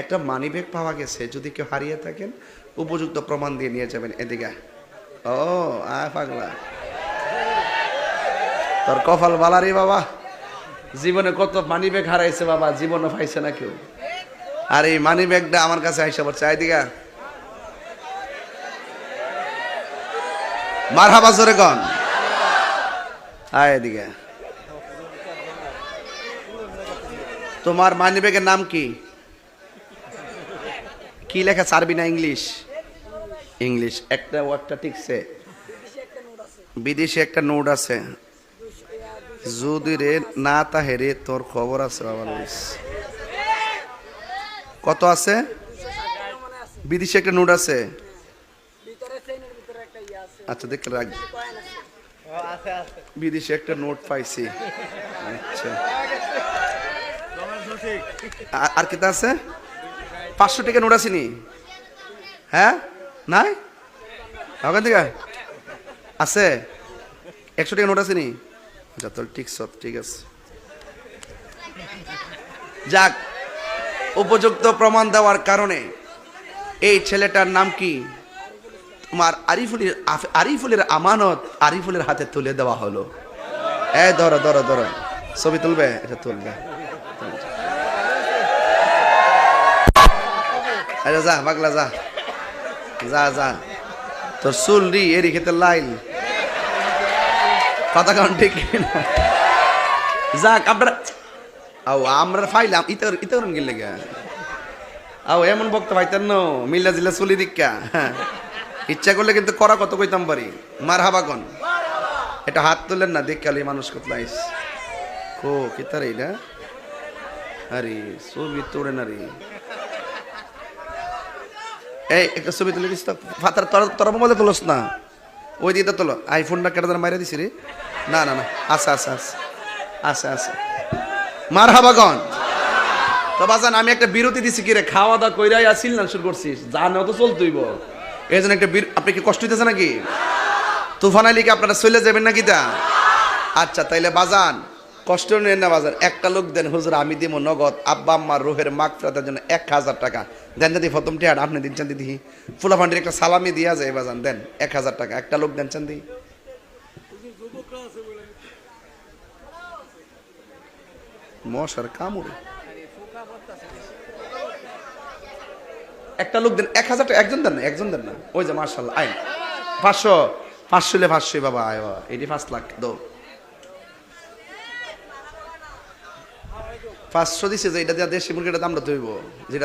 একটা money bag পাওয়া গেছে, যদি কেউ হারিয়ে থাকেন উপযুক্ত প্রমাণ দিয়ে নিয়ে যাবেন। এদিকে ও পাগলা, তোর কপাল বালারি বাবা, জীবনে কত মানি ব্যাগ হারাইছে বাবা, জীবনে পাইছে না কেউ। আর এই মানি ব্যাগটা আমার কাছে আইসা পড়ছে। এদিকে মারহাবা জোরে কন। এদিকে তোমার মানি ব্যাগের নাম কি? কি লেখা, আরবি না ইংলিশ? ইংলিশ। একটা ওয়ার্ডটা ঠিকছে, বিদেশি একটা নোট আছে। যদি রে না তাহে রে তোর খবর আছে বাবা। কত আছে? বিদেশি একটা নোট আছে। আচ্ছা দেখে রাখ, বিদেশি একটা নোট পাইছি। আচ্ছা আর কি আছে? 500 টাকা নোট আছে নি? হ্যাঁ নাই ওখান থেকে আছে? 100 টাকা নোট আছে নি? আচ্ছা তোর ঠিক আছে। যাক, উপযুক্ত প্রমাণ দেওয়ার কারণে এই ছেলেটার নাম কি? তোমার আরিফুলের আমানত আরিফুলের হাতে তুলে দেওয়া হলো। ধরো ধরো ধরো, ছবি তুলবে, এটা তুলবে। যা পাগলা যা যা যা, তোর চুল রি এরি খেতে লাইল কথা কারণ ঠিক না। যাক আপনারা আমরা ফাইলাম ইতে গেলে এমন বক্তা পাইতেন না, মিল্লা জিল্লা চলি দীক্ষা। ইচ্ছা করলে কিন্তু করা কত কইতাম পারি। মার হাবাগন, এটা হাত তুলেন না, দেখালি মানুষ কোথায় কো কিতার এইটা। আরে ছবি তোড়ে না রে, এই একটা ছবি তুলে দিস তো। ফাতার তোর মোবাইলে তোলস না, ওই দিকে তোলো। আইফোনটা কেটে তারা মাইরা দিছি রে। না না না, আচ্ছা আচ্ছা আচ্ছা আচ্ছা আচ্ছা, মার হাবাগন। তো বাজান আমি একটা বিরতি দিছি, কি রে খাওয়া দাওয়া কইরাই আসিল না শুরু করছিস, জানো তো চলতইব। এই জন্য একটা আপনি কি কষ্ট হইতেছে নাকি? তুফান আলী কি আপনারা চলে যাবেন নাকি তা? আচ্ছা তাইলে বাজান কষ্ট নেন না বাজান, একটা লোক দেন হুজুর আমি দিব নগদ আব্বা আম্মার রুহের মাগফিরাতের জন্য 1000 টাকা দেন। যদি প্রথম টিয়ার আপনি দিচ্ছেন দিদি, ফুলা ফান্ডির একটা সালামি দিয়া যায় বাজান, দেন 1000 টাকা একটা লোক দেন। চান্দি মশার কামড়, একটা লোক দেন 1000 টাকা, একজন দেন না, একজন দেন না। ওই যে মার্শাল্লাহ আইন 500 বাবা, আয় বাবা, এটি 5 লাখ দো। 500 দিছে যে এটা দেশি মুরগিটা দামটা তৈব, যেটা